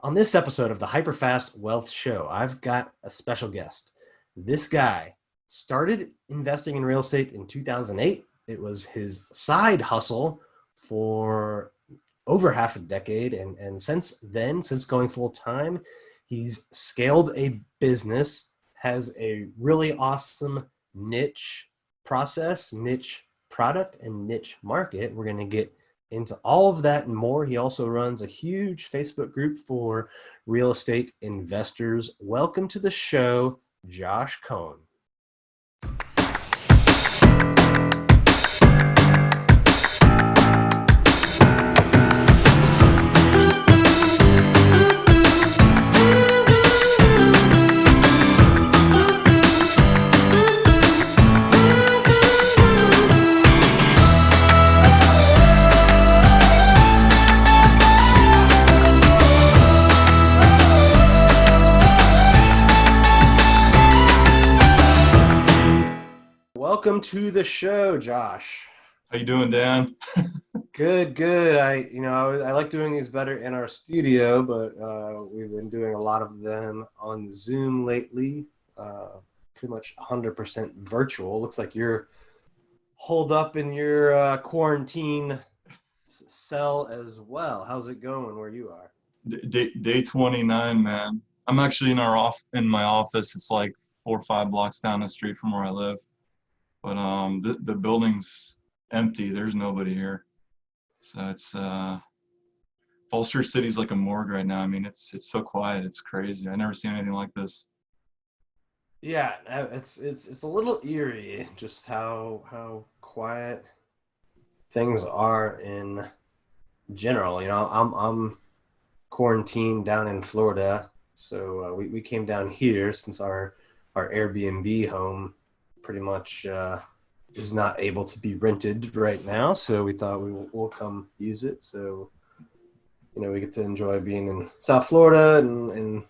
On this episode of the HyperFast Wealth Show, I've got a special guest. This guy started investing in real estate in 2008. It was his side hustle for over half a decade. And since then, since going full time, he's scaled a business, has a really awesome niche process, niche product, and niche market. We're going to get into all of that and more. He also runs a huge Facebook group for real estate investors. Welcome to the show, Josh Cohen. Welcome to the show, Josh. How you doing, Dan? Good. I like doing these better in our studio, but we've been doing a lot of them on Zoom lately. Pretty much 100% virtual. Looks like you're holed up in your quarantine cell as well. How's it going where you are? Day 29, man. I'm actually in my office. It's like 4 or 5 blocks down the street from where I live. But the building's empty. There's nobody here. So it's Falls Church City's like a morgue right now. I mean, it's so quiet. It's crazy. I never seen anything like this. Yeah, it's a little eerie just how quiet things are in general. You know, I'm quarantined down in Florida, so we came down here since our Airbnb home pretty much is not able to be rented right now, so we thought we'll come use it. So, you know, we get to enjoy being in South Florida and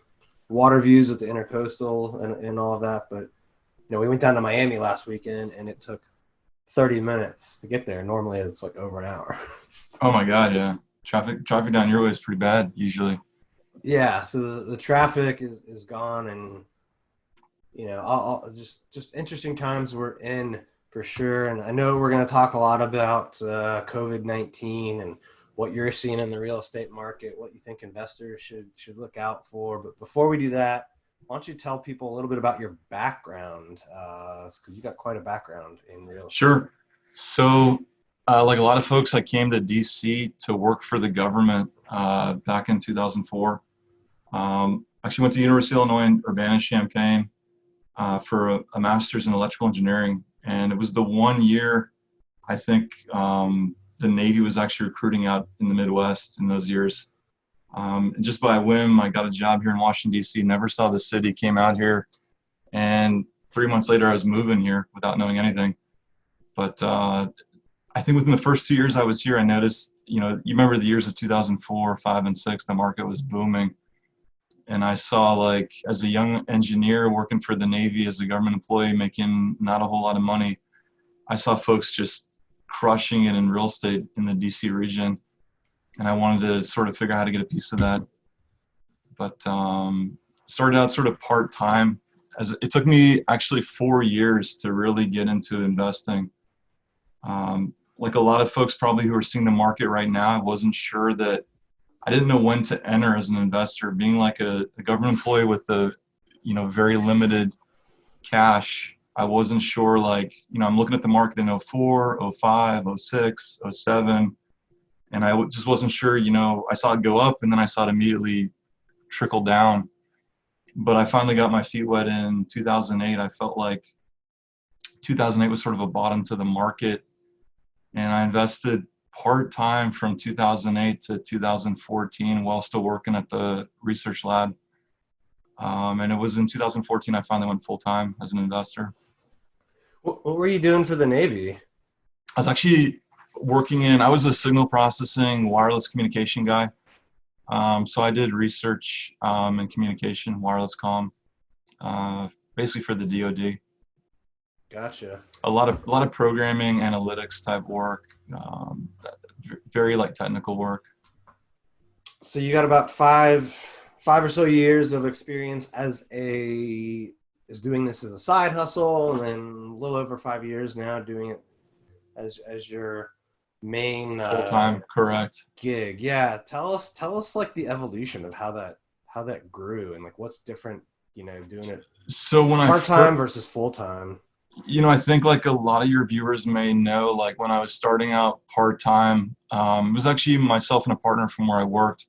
water views at the Intercoastal and all of that. But, you know, we went down to Miami last weekend and it took 30 minutes to get there. Normally it's like over an hour. Oh my God, yeah. Traffic down your way is pretty bad usually. Yeah, so the traffic is gone, and you know, all just interesting times we're in for sure. And I know we're going to talk a lot about COVID-19 and what you're seeing in the real estate market, what you think investors should look out for. But before we do that, why don't you tell people a little bit about your background? Because you got quite a background in real estate. Sure. So, like a lot of folks, I came to DC to work for the government back in 2004. Actually went to the University of Illinois in Urbana-Champaign for a master's in electrical engineering. And it was the one year, I think, the Navy was actually recruiting out in the Midwest in those years. And just by whim, I got a job here in Washington, D.C., never saw the city, came out here. And 3 months later, I was moving here without knowing anything. But I think within the first 2 years I was here, I noticed, you know, you remember the years of 2004, 5, and 6, the market was booming. And I saw, like, as a young engineer working for the Navy as a government employee, making not a whole lot of money, I saw folks just crushing it in real estate in the DC region. And I wanted to sort of figure out how to get a piece of that. But started out sort of part-time. It took me actually 4 years to really get into investing. Like a lot of folks probably who are seeing the market right now, I wasn't sure that I didn't know when to enter as an investor. Being like a government employee with very limited cash, I wasn't sure, like, you know, I'm looking at the market in 04, 05, 06, 07, and I just wasn't sure, you know, I saw it go up and then I saw it immediately trickle down. But I finally got my feet wet in 2008. I felt like 2008 was sort of a bottom to the market, and I invested part-time from 2008 to 2014 while still working at the research lab. And it was in 2014 I finally went full-time as an investor. What were you doing for the Navy? I was actually I was a signal processing wireless communication guy. So I did research and communication, wireless comm, basically for the DoD. Gotcha. A lot of programming, analytics type work, very like technical work. So you got about five 5 or so years of experience is doing this as a side hustle, and then a little over 5 years now doing it as your main Full time, correct. gig. Yeah, tell us like the evolution of how that grew, and like what's different, doing it So when I part time versus full time. I think like a lot of your viewers may know, like when I was starting out part time, it was actually myself and a partner from where I worked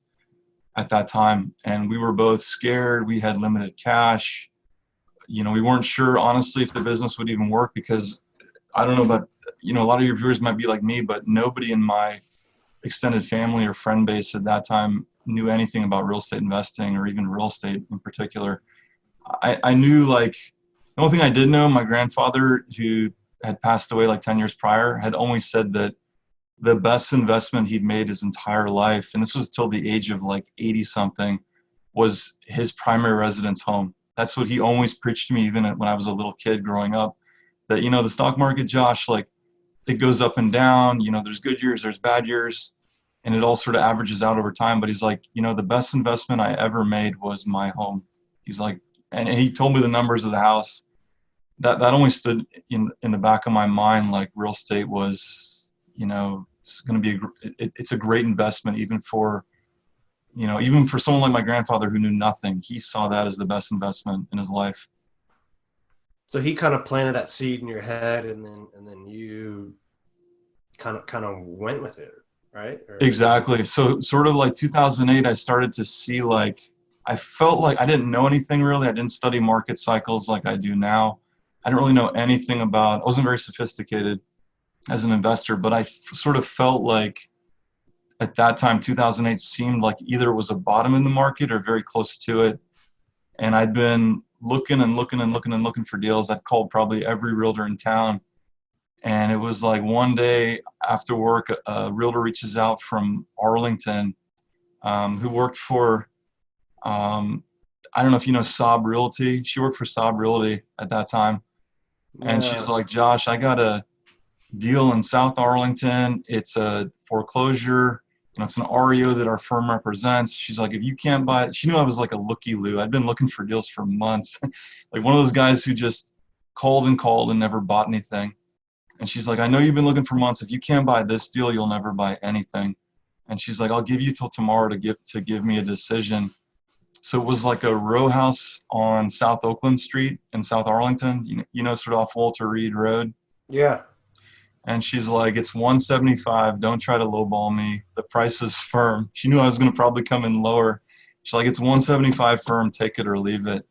at that time, and we were both scared. We had limited cash. We weren't sure honestly if the business would even work, because I don't know about, a lot of your viewers might be like me, but nobody in my extended family or friend base at that time knew anything about real estate investing, or even real estate in particular. I knew, like, the only thing I did know, my grandfather, who had passed away like 10 years prior, had always said that the best investment he'd made his entire life, and this was till the age of like 80 something, was his primary residence home. That's what he always preached to me, even when I was a little kid growing up, that, the stock market, Josh, like, it goes up and down, there's good years, there's bad years, and it all sort of averages out over time. But he's like, the best investment I ever made was my home. He's like, and he told me the numbers of the house. That only stood in the back of my mind, like real estate was, it's going to be it's a great investment, even for someone like my grandfather who knew nothing. He saw that as the best investment in his life. So he kind of planted that seed in your head, and then you kind of went with it, right? Exactly. So sort of like 2008, I started to see, like, I felt like I didn't know anything really. I didn't study market cycles like I do now. I didn't really know anything I wasn't very sophisticated as an investor, but I sort of felt like at that time, 2008 seemed like either it was a bottom in the market or very close to it. And I'd been looking and looking and looking and looking for deals. I'd called probably every realtor in town. And it was like one day after work, a realtor reaches out from Arlington, who worked for, I don't know if you know Saab Realty. She worked for Saab Realty at that time. And she's like, Josh, I got a deal in South Arlington. It's a foreclosure. It's an REO that our firm represents. She's like, if you can't buy it, she knew I was like a looky-loo. I'd been looking for deals for months, like one of those guys who just called and never bought anything. And she's like, I know you've been looking for months. If you can't buy this deal, you'll never buy anything. And she's like, I'll give you till tomorrow to give me a decision. So it was like a row house on South Oakland Street in South Arlington, sort of off Walter Reed Road. Yeah. And she's like, it's 175. Don't try to lowball me. The price is firm. She knew I was going to probably come in lower. She's like, it's 175 firm. Take it or leave it.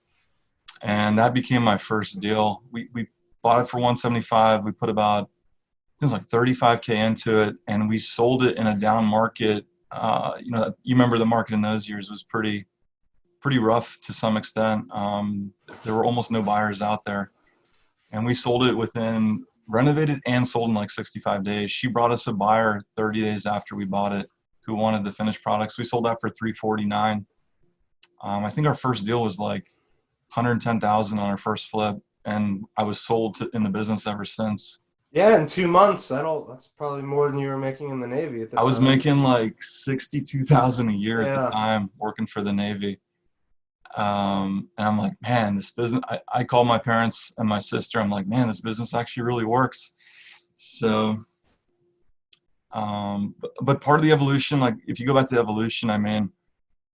And that became my first deal. We bought it for 175. We put about, it was like 35K into it, and we sold it in a down market. You remember the market in those years was pretty rough to some extent. There were almost no buyers out there, and we sold it within, renovated and sold in like 65 days. She brought us a buyer 30 days after we bought it who wanted the finished products. We sold that for $349. I think our first deal was like $110,000 on our first flip, and I was sold in the business ever since. Yeah, in 2 months, that's probably more than you were making in the Navy at the time. I was making like $62,000 a year at the time working for the Navy. And I'm like, man, this business, I called my parents and my sister. I'm like, man, this business actually really works. So, but part of the evolution, like if you go back to evolution, I mean,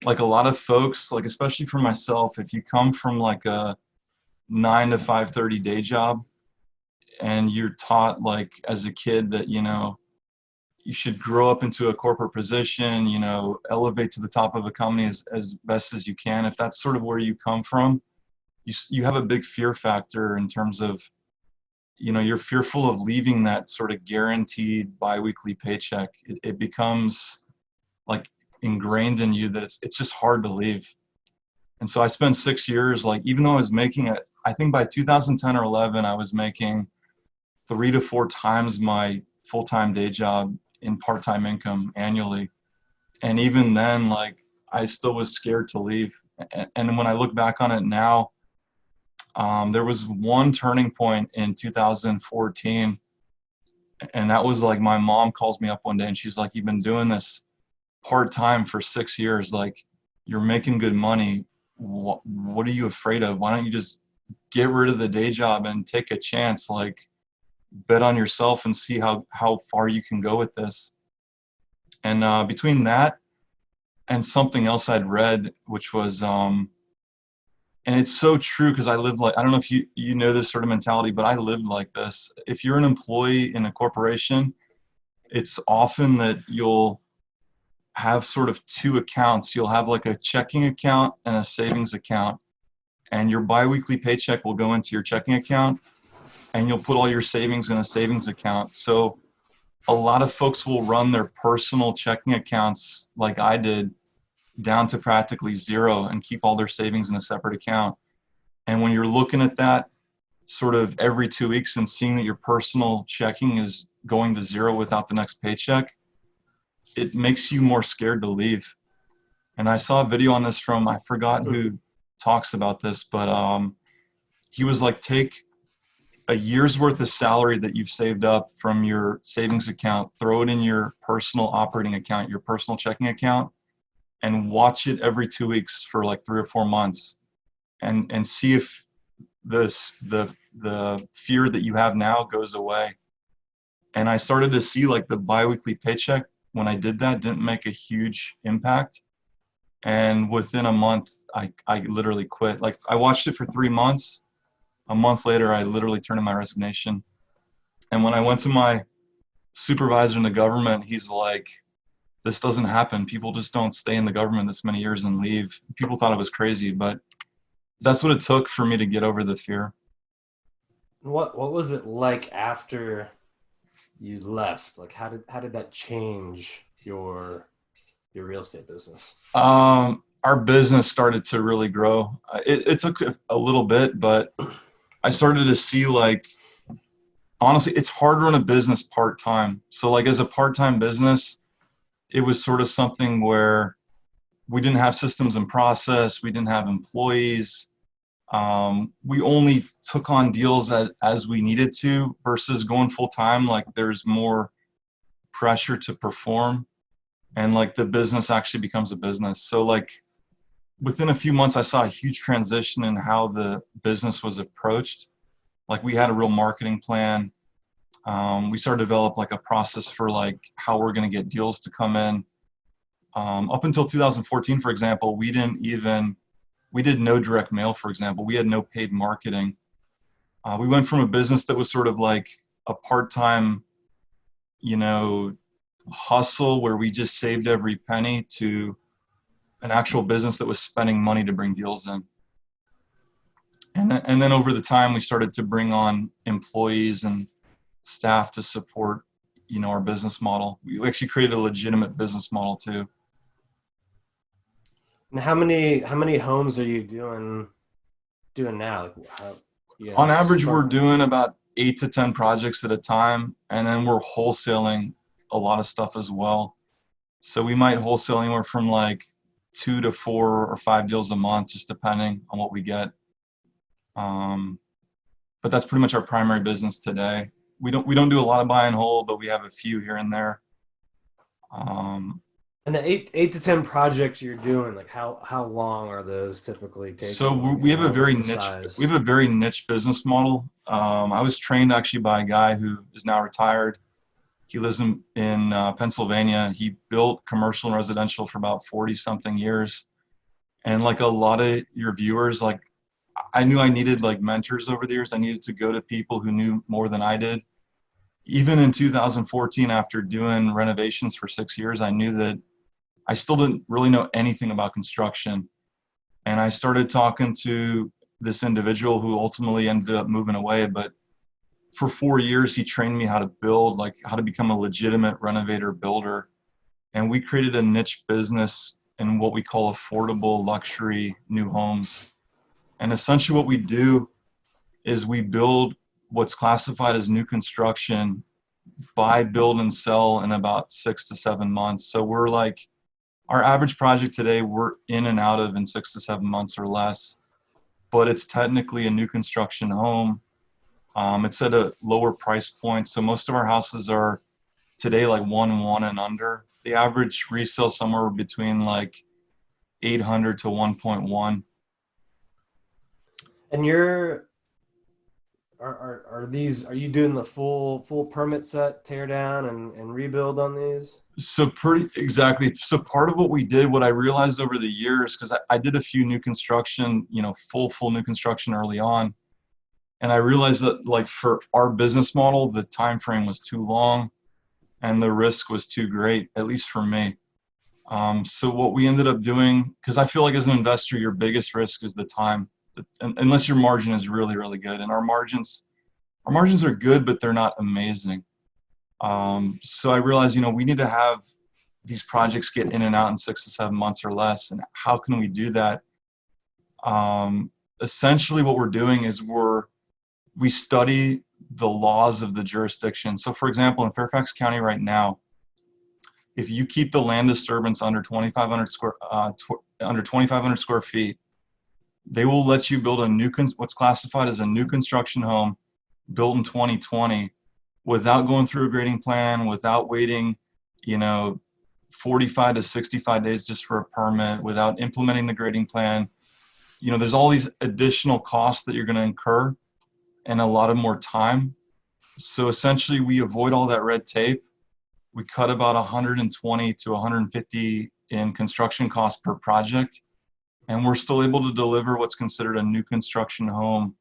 like a lot of folks, like especially for myself, if you come from like a 9 to 5:30 day job, and you're taught like as a kid that, you should grow up into a corporate position, elevate to the top of a company as best as you can. If that's sort of where you come from, you have a big fear factor in terms of, you're fearful of leaving that sort of guaranteed biweekly paycheck. It becomes like ingrained in you that it's just hard to leave. And so I spent 6 years, like, even though I was making it, I think by 2010 or 11, I was making 3 to 4 times my full-time day job in part-time income annually. And even then, like, I still was scared to leave. And when I look back on it now, there was one turning point in 2014. And that was like, my mom calls me up one day and she's like, you've been doing this part-time for 6 years. Like, you're making good money. What are you afraid of? Why don't you just get rid of the day job and take a chance, like bet on yourself and see how far you can go with this. And between that and something else I'd read, which was, and it's so true because I lived like, I don't know if you know this sort of mentality, but I lived like this. If you're an employee in a corporation, it's often that you'll have sort of two accounts. You'll have like a checking account and a savings account, and your biweekly paycheck will go into your checking account, and you'll put all your savings in a savings account. So a lot of folks will run their personal checking accounts like I did down to practically zero and keep all their savings in a separate account. And when you're looking at that sort of every 2 weeks and seeing that your personal checking is going to zero without the next paycheck, it makes you more scared to leave. And I saw a video on this from, I forgot who talks about this, but he was like, take a year's worth of salary that you've saved up from your savings account, throw it in your personal operating account, your personal checking account, and watch it every 2 weeks for like 3 or 4 months, and see if the fear that you have now goes away. And I started to see like the biweekly paycheck when I did that didn't make a huge impact. And within a month, I literally quit. Like I watched it for 3 months. A month later, I literally turned in my resignation. And when I went to my supervisor in the government, he's like, this doesn't happen. People just don't stay in the government this many years and leave. People thought I was crazy, but that's what it took for me to get over the fear. What was it like after you left? Like how did that change your real estate business? Our business started to really grow. It took a little bit, but I started to see like, honestly, it's hard to run a business part-time. So like as a part-time business, it was sort of something where we didn't have systems and process. We didn't have employees. We only took on deals as we needed to, versus going full-time. Like there's more pressure to perform, and like the business actually becomes a business. So like within a few months, I saw a huge transition in how the business was approached. Like we had a real marketing plan. We started to develop like a process for like how we're going to get deals to come in. Up until 2014, for example, we did no direct mail, for example. We had no paid marketing. We went from a business that was sort of like a part-time, hustle where we just saved every penny, to an actual business that was spending money to bring deals in. And then over the time, we started to bring on employees and staff to support, our business model. We actually created a legitimate business model too. And how many homes are you doing now? Like on average, we're doing about 8 to 10 projects at a time, and then we're wholesaling a lot of stuff as well. So we might wholesale anywhere from like 2 to 4 or 5 deals a month, just depending on what we get. But that's pretty much our primary business today. We don't do a lot of buy and hold, but we have a few here and there. And the 8 to 10 projects you're doing, like how long are those typically taking? So we have a very niche business model. I was trained actually by a guy who is now retired. He lives in Pennsylvania. He built commercial and residential for about 40 something years. And like a lot of your viewers, like I knew I needed like mentors over the years. I needed to go to people who knew more than I did. Even in 2014, after doing renovations for 6 years, I knew that I still didn't really know anything about construction. And I started talking to this individual who ultimately ended up moving away. But for 4 years, he trained me how to build, like how to become a legitimate renovator builder. And we created a niche business in what we call affordable luxury new homes. And essentially what we do is we build what's classified as new construction, buy, build, and sell in about 6 to 7 months. So we're like, our average project today, we're in and out of in 6 to 7 months or less, but it's technically a new construction home. It's at a lower price point. So most of our houses are today like 1.1 and under. The average resale somewhere between like 800 to 1.1. And are you doing the full permit set, tear down and rebuild on these? So exactly. So part of what we did, what I realized over the years, because I did a few new construction, full new construction early on. And I realized that like for our business model, the time frame was too long and the risk was too great, at least for me. So what we ended up doing, because I feel like as an investor, your biggest risk is the time, unless your margin is really, really good. And our margins are good, but they're not amazing. So I realized, we need to have these projects get in and out in 6 to 7 months or less. And how can we do that? Essentially what we're doing is we study the laws of the jurisdiction. So for example, in Fairfax County right now, if you keep the land disturbance under 2,500 square feet, they will let you build what's classified as a new construction home built in 2020 without going through a grading plan, without waiting, 45 to 65 days just for a permit, without implementing the grading plan. There's all these additional costs that you're going to incur and a lot of more time. So essentially we avoid all that red tape. We cut about 120 to 150 in construction costs per project. And we're still able to deliver what's considered a new construction home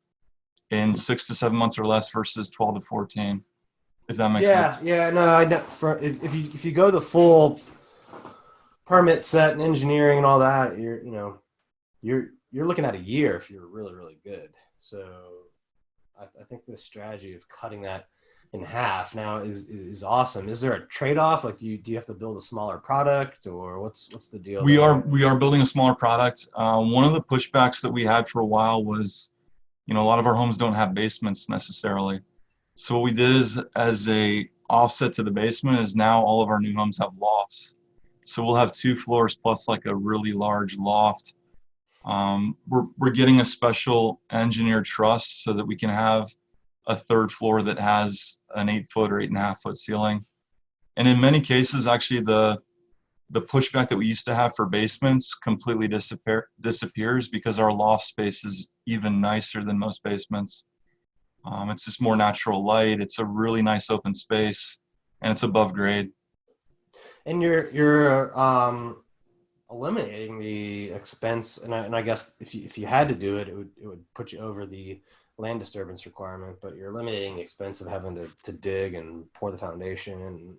in 6 to 7 months or less versus 12 to 14, if that makes sense. Yeah, no, I know. If you go the full permit set and engineering and all that, you're looking at a year if you're really, really good. So I think the strategy of cutting that in half now is awesome. Is there a trade-off? Like, do you have to build a smaller product, or what's the deal? We are building a smaller product. One of the pushbacks that we had for a while was, a lot of our homes don't have basements necessarily. So what we did is, as a offset to the basement, is now all of our new homes have lofts. So we'll have 2 floors plus like a really large loft. We're getting a special engineered truss so that we can have a 3rd floor that has an 8-foot or 8.5-foot ceiling. And in many cases, actually, the pushback that we used to have for basements completely disappears because our loft space is even nicer than most basements. It's just more natural light. It's a really nice open space, and it's above grade. And you're eliminating the expense, and I guess if you had to do it, it would put you over the land disturbance requirement, but you're eliminating the expense of having to dig and pour the foundation and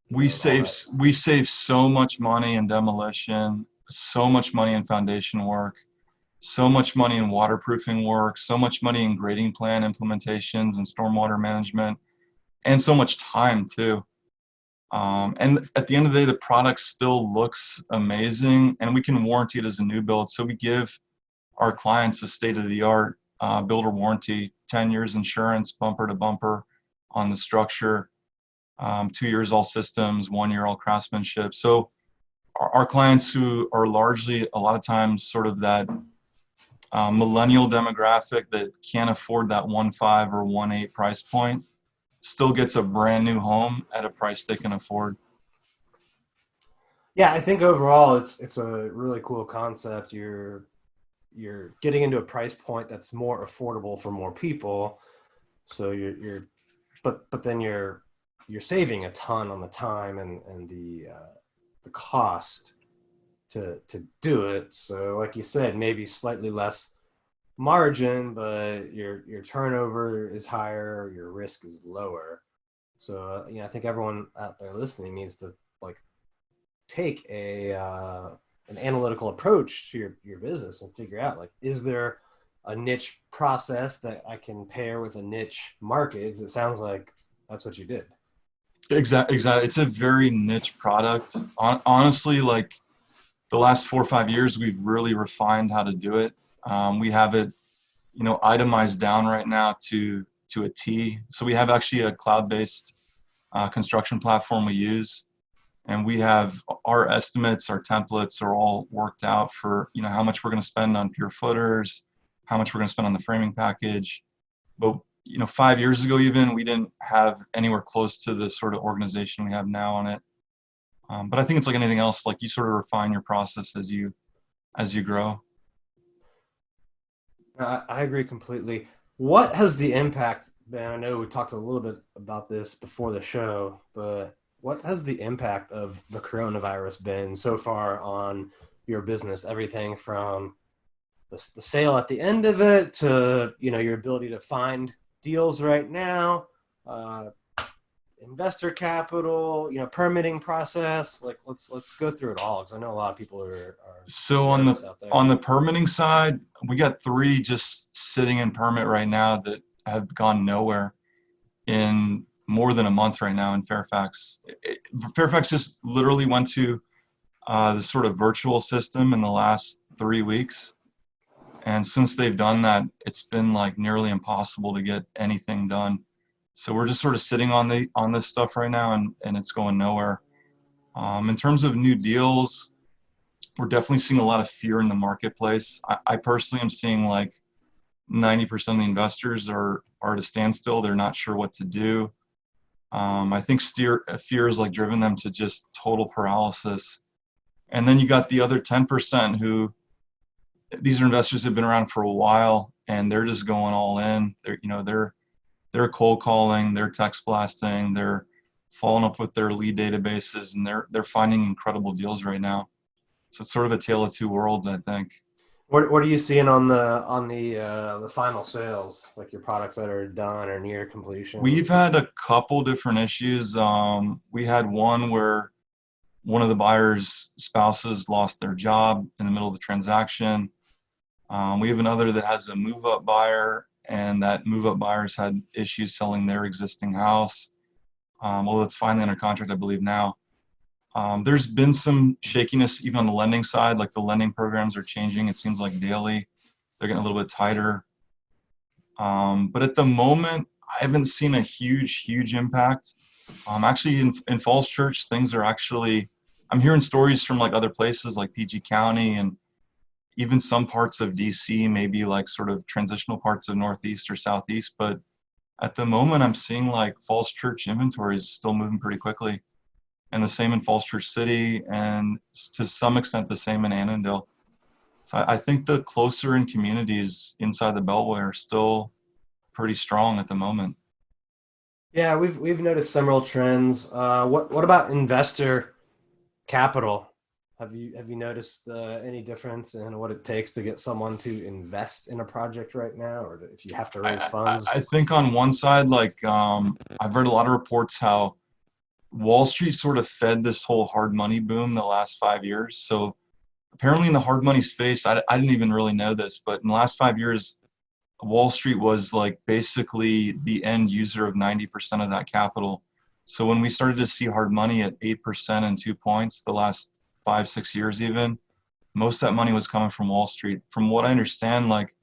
we save so much money in demolition, so much money in foundation work, so much money in waterproofing work, so much money in grading plan implementations and stormwater management, and so much time too. And at the end of the day, the product still looks amazing, and we can warranty it as a new build. So we give our clients a state-of-the-art builder warranty, 10 years insurance, bumper to bumper on the structure, 2 years all systems, 1 year all craftsmanship. So our clients, who are largely a lot of times sort of that millennial demographic that can't afford that 1.5 or 1.8 price point, still gets a brand new home at a price they can afford. Yeah, I think overall it's a really cool concept. You're getting into a price point that's more affordable for more people. So but then you're saving a ton on the time and the cost to do it. So like you said, maybe slightly less margin, but your turnover is higher, your risk is lower. So I think everyone out there listening needs to take an analytical approach to your business and figure out, is there a niche process that I can pair with a niche market? Because it sounds like that's what you did. Exactly. It's a very niche product. Honestly, the last 4 or 5 years, we've really refined how to do it. We have it, itemized down right now to a T. So we have actually a cloud-based construction platform we use, and we have our estimates, our templates are all worked out for, how much we're going to spend on pure footers, how much we're going to spend on the framing package. But 5 years ago, even, we didn't have anywhere close to the sort of organization we have now on it. But I think it's like anything else, like you sort of refine your process as you grow. I agree completely. What has the impact been? I know we talked a little bit about this before the show, but what has the impact of the coronavirus been so far on your business? Everything from the sale at the end of it to, your ability to find deals right now, uh, investor capital, permitting process. Like let's go through it all because I know a lot of people are So nervous out there. on the permitting side, we got 3 just sitting in permit right now that have gone nowhere in more than a month right now in Fairfax. Fairfax just literally went to the sort of virtual system in the last 3 weeks. And since they've done that, it's been like nearly impossible to get anything done. So we're just sort of sitting on this stuff right now, and it's going nowhere. In terms of new deals, we're definitely seeing a lot of fear in the marketplace. I personally am seeing like 90% of the investors are at a standstill. They're not sure what to do. I think fear has like driven them to just total paralysis. And then you got the other 10% who, these are investors who've been around for a while and they're just going all in. They're cold calling, they're text blasting, they're following up with their lead databases, and they're finding incredible deals right now. So it's sort of a tale of two worlds, I think. What are you seeing on the final sales, like your products that are done or near completion? We've had a couple different issues. We had one where one of the buyer's spouses lost their job in the middle of the transaction. We have another that has a move-up buyer, and that move-up buyer's had issues selling their existing house. Although it's finally under contract, I believe now. There's been some shakiness even on the lending side, like the lending programs are changing. It seems like daily. They're getting a little bit tighter. But at the moment, I haven't seen a huge impact. Actually, in Falls Church, things are actually, I'm hearing stories from like other places like PG County and even some parts of DC, maybe like sort of transitional parts of Northeast or Southeast. But at the moment, I'm seeing like Falls Church inventory is still moving pretty quickly. And the same in Falls Church City, and to some extent the same in Annandale. So I think the closer in communities inside the Beltway are still pretty strong at the moment. Yeah, we've noticed similar trends. What about investor capital? Have you noticed any difference in what it takes to get someone to invest in a project right now, or if you have to raise funds? I think on one side, like I've read a lot of reports how Wall Street sort of fed this whole hard money boom the last 5 years. So apparently in the hard money space, I didn't even really know this, but in the last 5 years, Wall Street was like basically the end user of 90% of that capital. So when we started to see hard money at 8% and 2 points the last 5, 6 years even, most of that money was coming from Wall Street. From what I understand, like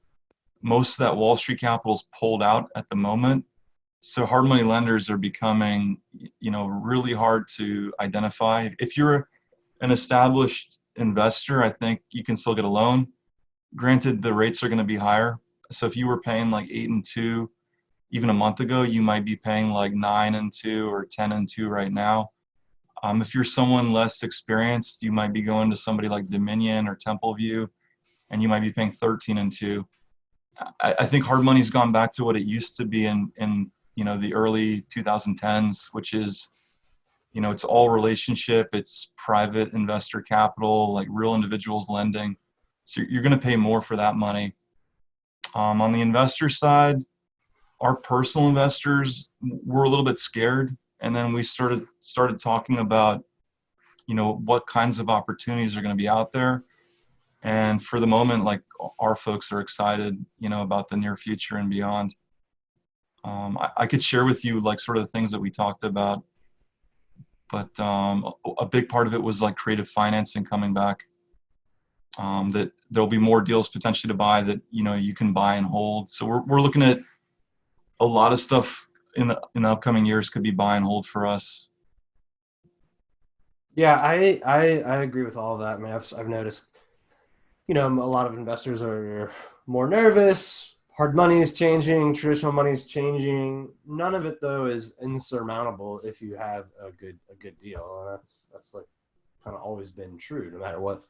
most of that Wall Street capital is pulled out at the moment. So hard money lenders are becoming, really hard to identify. If you're an established investor, I think you can still get a loan. Granted, the rates are going to be higher. So if you were paying like 8 and 2 even a month ago, you might be paying like 9 and 2 or 10 and 2 right now. If you're someone less experienced, you might be going to somebody like Dominion or Templeview, and you might be paying 13 and 2. I think hard money's gone back to what it used to be in the early 2010s, which is, it's all relationship, it's private investor capital, like real individuals lending. So you're going to pay more for that money. On the investor side, our personal investors were a little bit scared, and then we started talking about, what kinds of opportunities are going to be out there. And for the moment, like our folks are excited, about the near future and beyond. I could share with you like sort of the things that we talked about, but a big part of it was like creative financing coming back. That there'll be more deals potentially to buy that you can buy and hold. So we're looking at a lot of stuff in the upcoming years could be buy and hold for us. Yeah, I agree with all of that. I mean, I've noticed, a lot of investors are more nervous. hard money is changing, traditional money is changing. None of it though is insurmountable if you have a good deal. And that's like kind of always been true, no matter what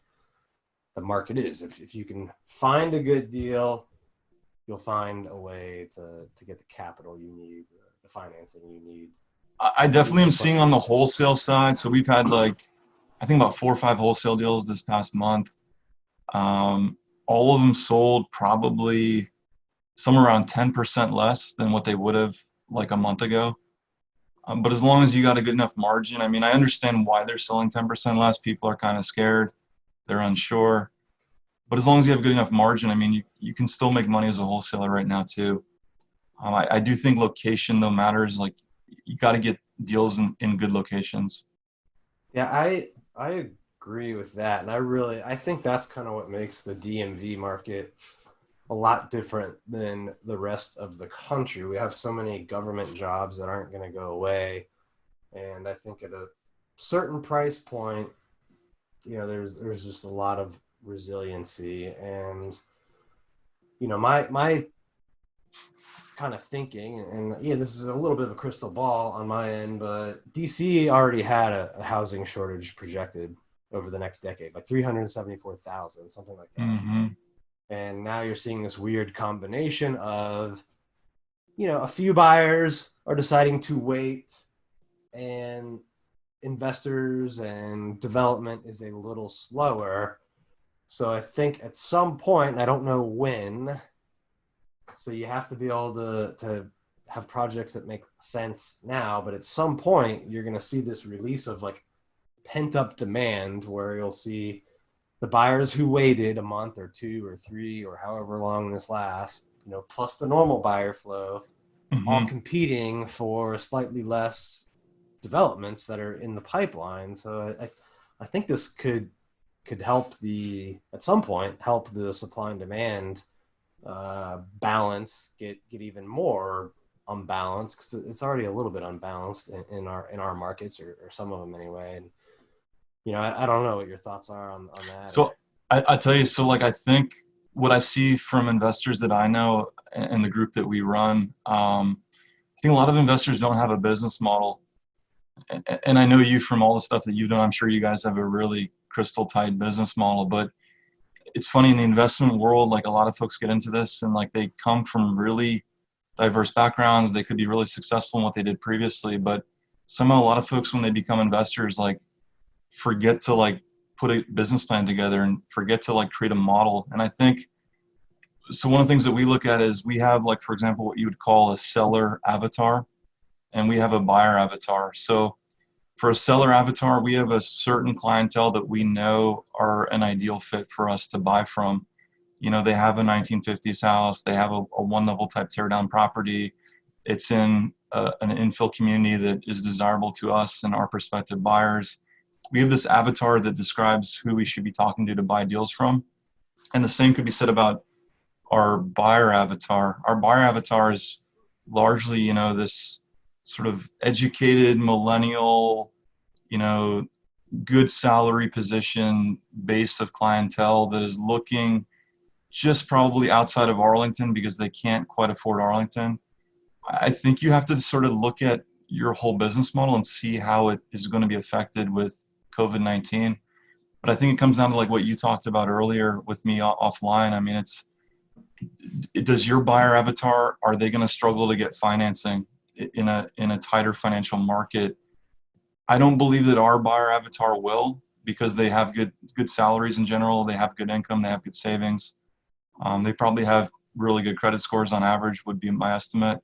the market is. If you can find a good deal, you'll find a way to get the capital you need, the financing you need. I definitely am seeing on the wholesale side. So we've had like, I think about 4 or 5 wholesale deals this past month. All of them sold probably somewhere around 10% less than what they would have like a month ago. But as long as you got a good enough margin, I mean, I understand why they're selling 10% less. People are kind of scared. They're unsure. But as long as you have good enough margin, I mean, you can still make money as a wholesaler right now too. I do think location though matters. Like you got to get deals in good locations. Yeah, I agree with that. And I think that's kind of what makes the DMV market a lot different than the rest of the country. We have so many government jobs that aren't going to go away. And I think at a certain price point, there's just a lot of resiliency. And my kind of thinking, and yeah, this is a little bit of a crystal ball on my end, but DC already had a housing shortage projected over the next decade, like 374,000, something like that. Mm-hmm. And now you're seeing this weird combination of, a few buyers are deciding to wait, and investors and development is a little slower. So I think at some point, I don't know when, so you have to be able to have projects that make sense now, but at some point you're going to see this release of like pent up demand where you'll see the buyers who waited a month or 2 or 3 or however long this lasts, plus the normal buyer flow, all competing for slightly less developments that are in the pipeline. So I think this could help at some point help the supply and demand balance get even more unbalanced, because it's already a little bit unbalanced in our markets, or some of them anyway. And I don't know what your thoughts are on that. So I tell you, so like I think what I see from investors that I know and the group that we run, I think a lot of investors don't have a business model. And I know you from all the stuff that you've done, I'm sure you guys have a really crystal tight business model. But it's funny, in the investment world, like a lot of folks get into this and like they come from really diverse backgrounds. They could be really successful in what they did previously, but somehow a lot of folks, when they become investors, like forget to like put a business plan together and forget to like create a model. And I think, so one of the things that we look at is we have, like, for example, what you would call a seller avatar, and we have a buyer avatar. So for a seller avatar, we have a certain clientele that we know are an ideal fit for us to buy from. They have a 1950s house, they have a one-level type tear-down property. It's in an infill community that is desirable to us and our prospective buyers. We have this avatar that describes who we should be talking to buy deals from. And the same could be said about our buyer avatar. Our buyer avatar is largely, this sort of educated millennial, good salary position base of clientele that is looking just probably outside of Arlington because they can't quite afford Arlington. I think you have to sort of look at your whole business model and see how it is going to be affected with COVID-19. But I think it comes down to like what you talked about earlier with me offline. I mean, does your buyer avatar, are they going to struggle to get financing in a tighter financial market? I don't believe that our buyer avatar will, because they have good salaries in general. They have good income. They have good savings. They probably have really good credit scores on average, would be my estimate.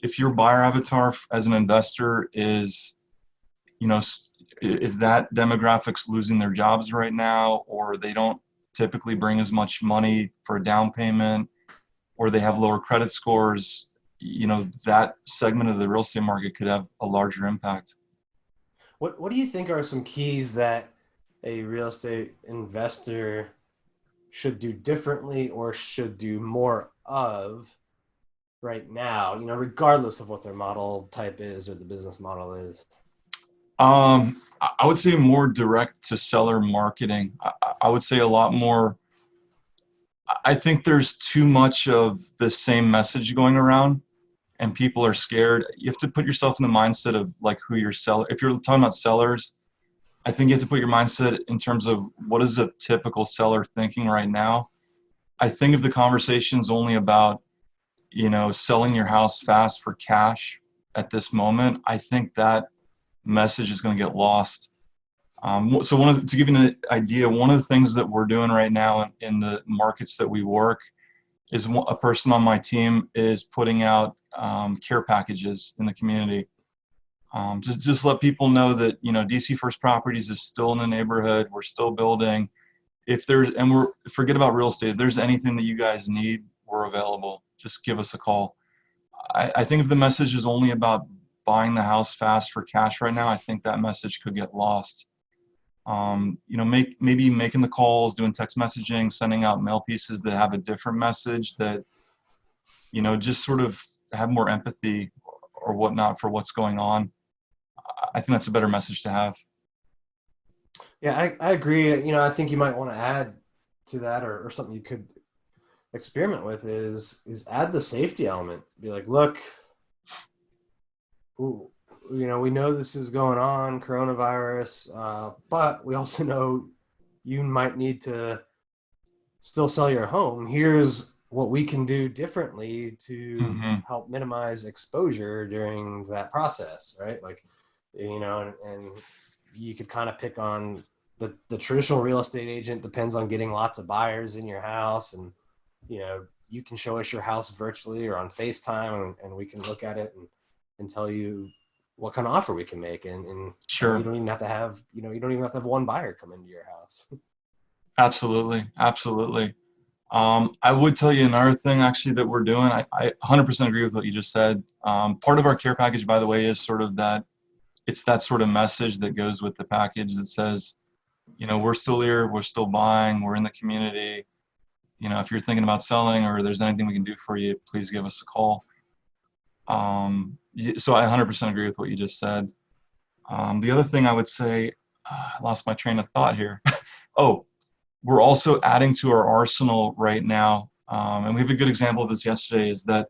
If your buyer avatar as an investor is, if that demographic's losing their jobs right now, or they don't typically bring as much money for a down payment, or they have lower credit scores, that segment of the real estate market could have a larger impact. What do you think are some keys that a real estate investor should do differently or should do more of right now, regardless of what their model type is or the business model is? I would say more direct to seller marketing. I would say a lot more. I think there's too much of the same message going around, and people are scared. You have to put yourself in the mindset of like who your seller. If you're talking about sellers, I think you have to put your mindset in terms of what is a typical seller thinking right now. I think if the conversation's only about, selling your house fast for cash at this moment, I think that message is going to get lost. So to give you an idea, one of the things that we're doing right now in the markets that we work is a person on my team is putting out care packages in the community. Just let people know that, DC First Properties is still in the neighborhood. We're still building. Forget about real estate. If there's anything that you guys need, we're available. Just give us a call. I think if the message is only about buying the house fast for cash right now, I think that message could get lost. Maybe making the calls, doing text messaging, sending out mail pieces that have a different message that, just sort of have more empathy or whatnot for what's going on. I think that's a better message to have. Yeah, I agree. I think you might want to add to that, or something you could experiment with is add the safety element. Be like, look, we know this is going on, coronavirus, but we also know you might need to still sell your home. Here's what we can do differently to help minimize exposure during that process, right? Like, and you could kind of pick on the traditional real estate agent depends on getting lots of buyers in your house, and you can show us your house virtually or on FaceTime, and we can look at it and tell you what kind of offer we can make, and sure, you don't even have to have one buyer come into your house. Absolutely. I would tell you another thing actually that we're doing. I 100% agree with what you just said. Part of our care package, by the way, is sort of that. It's that sort of message that goes with the package that says, we're still here, we're still buying, we're in the community. If you're thinking about selling or there's anything we can do for you, please give us a call. So I 100% agree with what you just said. The other thing I would say, I lost my train of thought here. Oh, we're also adding to our arsenal right now, and we have a good example of this yesterday, is that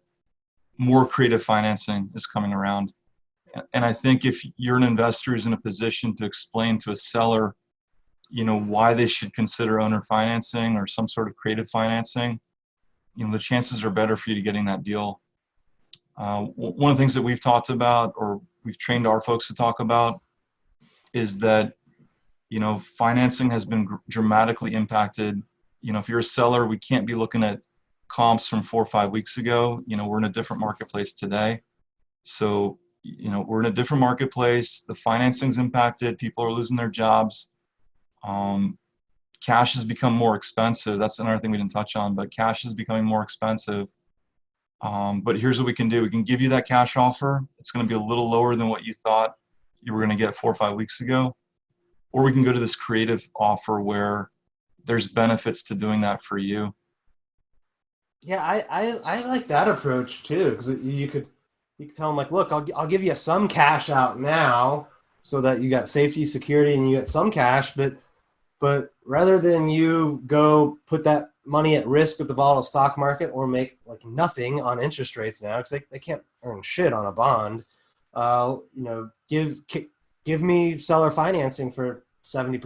more creative financing is coming around. And I think if you're an investor who's in a position to explain to a seller, why they should consider owner financing or some sort of creative financing, the chances are better for you to getting that deal. One of the things that we've talked about, or we've trained our folks to talk about, is that, financing has been dramatically impacted. If you're a seller, we can't be looking at comps from 4 or 5 weeks ago. We're in a different marketplace today. So, we're in a different marketplace. The financing's impacted. People are losing their jobs. Cash has become more expensive. That's another thing we didn't touch on, but cash is becoming more expensive. But here's what we can do. We can give you that cash offer. It's going to be a little lower than what you thought you were going to get 4 or 5 weeks ago. Or we can go to this creative offer where there's benefits to doing that for you. Yeah, I like that approach too, because you could tell them, like, look, I'll give you some cash out now so that you got safety, security, and you get some cash, but rather than you go put that money at risk with the volatile stock market or make like nothing on interest rates now, because they can't earn shit on a bond, give me seller financing for 70%,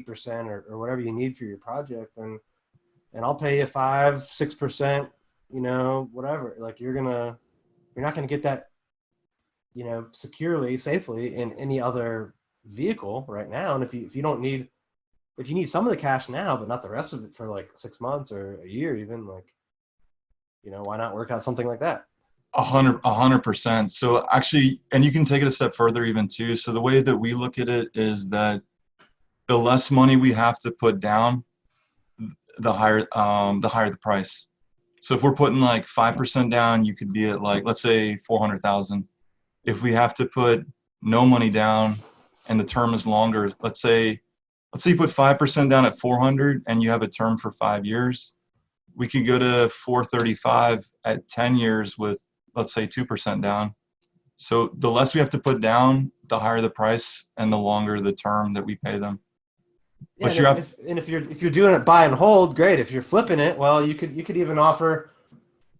80%, or whatever you need for your project, and I'll pay you 5-6%, whatever. Like, you're not gonna get that, securely, safely in any other vehicle right now. And if you need some of the cash now, but not the rest of it for like 6 months or a year, even, like, why not work out something like that? 100%. So actually, and you can take it a step further even too. So the way that we look at it is that the less money we have to put down, the higher the price. So if we're putting like 5% down, you could be at, like, let's say 400,000. If we have to put no money down and the term is longer, let's say you put 5% down at 400 and you have a term for 5 years, we could go to 435 at 10 years with, let's say, 2% down. So the less we have to put down, the higher the price and the longer the term that we pay them. Yeah, and if you're doing it buy and hold, great. If you're flipping it, well, you could even offer,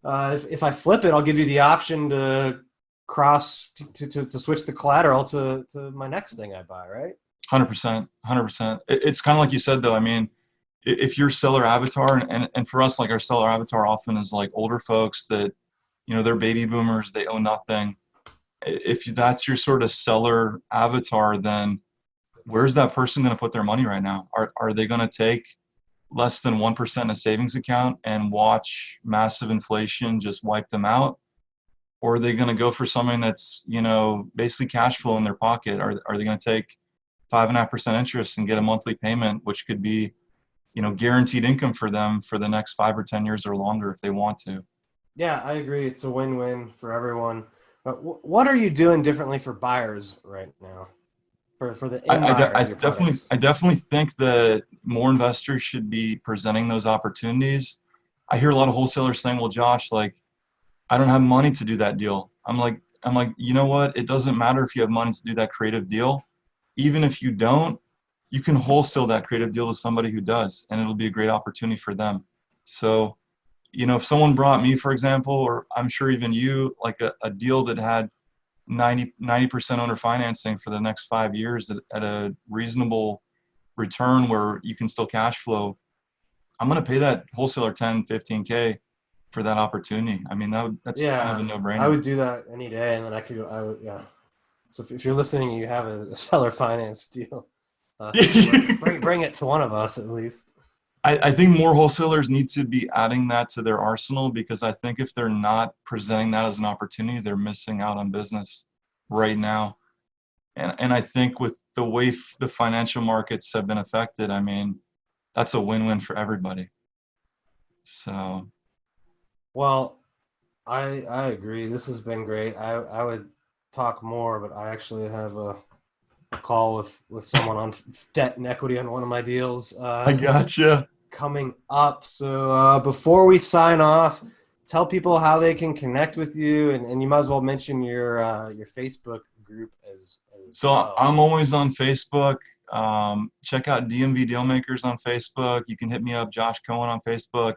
if I flip it, I'll give you the option to to switch the collateral to my next thing I buy, right? 100%, 100%. It's kind of like you said, though. I mean, if your seller avatar, and for us, like our seller avatar often is like older folks that, they're baby boomers, they own nothing. If that's your sort of seller avatar, then where's that person going to put their money right now? Are they going to take less than 1% in a savings account and watch massive inflation just wipe them out? Or are they going to go for something that's, basically cash flow in their pocket? Are they going to take 5.5% interest and get a monthly payment, which could be, guaranteed income for them for the next 5 or 10 years or longer if they want to? Yeah, I agree. It's a win-win for everyone. But what are you doing differently for buyers right now? For the end buyer of your products? I definitely think that more investors should be presenting those opportunities. I hear a lot of wholesalers saying, "Well, Josh, like, I don't have money to do that deal." I'm like, you know what? It doesn't matter if you have money to do that creative deal. Even if you don't, you can wholesale that creative deal to somebody who does, and it'll be a great opportunity for them. So, if someone brought me, for example, or I'm sure even you, like a deal that had 90% owner financing for the next 5 years at a reasonable return where you can still cash flow, I'm going to pay that wholesaler 10, 15K for that opportunity. I mean, that's kind of a no-brainer. I would do that any day, and then I would, yeah. So if you're listening, you have a seller finance deal, bring it to one of us at least. I think more wholesalers need to be adding that to their arsenal, because I think if they're not presenting that as an opportunity, they're missing out on business right now. And I think with the way the financial markets have been affected, I mean, that's a win-win for everybody. So. Well, I agree. This has been great. I would talk more, but I actually have a call with someone on debt and equity on one of my deals. I gotcha. Coming up. So before we sign off, tell people how they can connect with you, and you might as well mention your Facebook group as so well. I'm always on Facebook. Check out DMV DealMakers on Facebook. You can hit me up, Josh Cohen, on Facebook.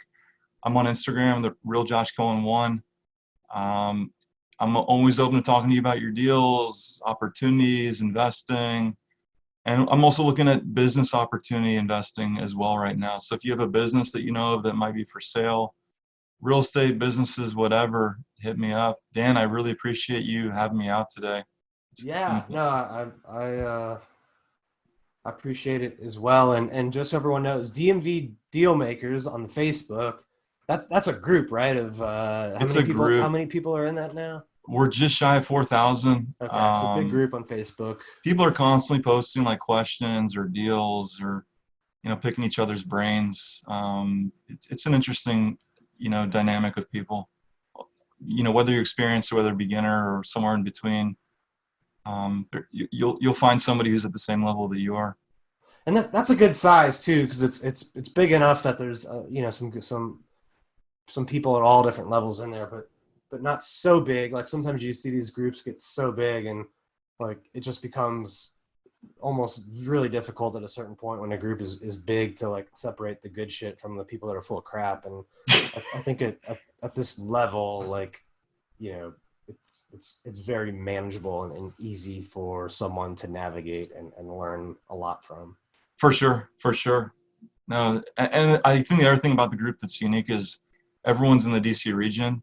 I'm on Instagram, the real Josh Cohen 1. I'm always open to talking to you about your deals, opportunities, investing. And I'm also looking at business opportunity investing as well right now. So if you have a business that you know of that might be for sale, real estate businesses, whatever, hit me up. Dan, I really appreciate you having me out today. I appreciate it as well. And just so everyone knows, DMV DealMakers on the Facebook, that's a group, right? Of how many people are in that now? We're just shy of 4,000. Okay, so big group on Facebook. People are constantly posting like questions or deals or, picking each other's brains. It's an interesting, dynamic of people. Whether you're experienced or whether beginner or somewhere in between, you'll find somebody who's at the same level that you are. And that's a good size too, because it's big enough that there's some people at all different levels in there, but not so big. Like sometimes you see these groups get so big and like it just becomes almost really difficult at a certain point when a group is big to like separate the good shit from the people that are full of crap. And I think at this level, like, it's very manageable and easy for someone to navigate and learn a lot from. For sure. No, and I think the other thing about the group that's unique is everyone's in the DC region.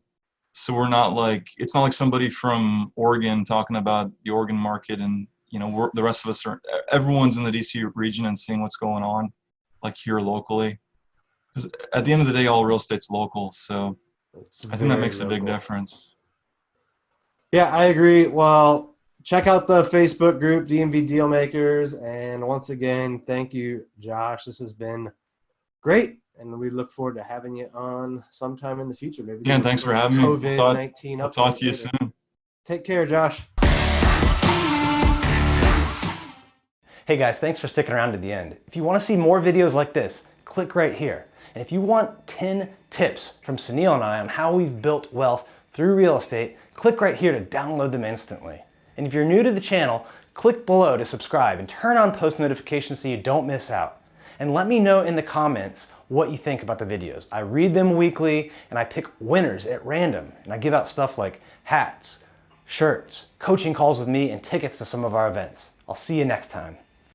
So we're not like, it's not like somebody from Oregon talking about the Oregon market and, the rest of us everyone's in the DC region and seeing what's going on like here locally. Because at the end of the day, all real estate's local. So I think that makes a big difference. Yeah, I agree. Well, check out the Facebook group, DMV DealMakers. And once again, thank you, Josh. This has been great. And we look forward to having you on sometime in the future. Maybe. Yeah, thanks for having me. COVID-19 I'll talk to you soon. Take care, Josh. Hey guys, thanks for sticking around to the end. If you want to see more videos like this, click right here. And if you want 10 tips from Sunil and I on how we've built wealth through real estate, click right here to download them instantly. And if you're new to the channel, click below to subscribe and turn on post notifications so you don't miss out. and let me know in the comments what you think about the videos. I read them weekly and I pick winners at random, and I give out stuff like hats, shirts, coaching calls with me, and tickets to some of our events. I'll see you next time.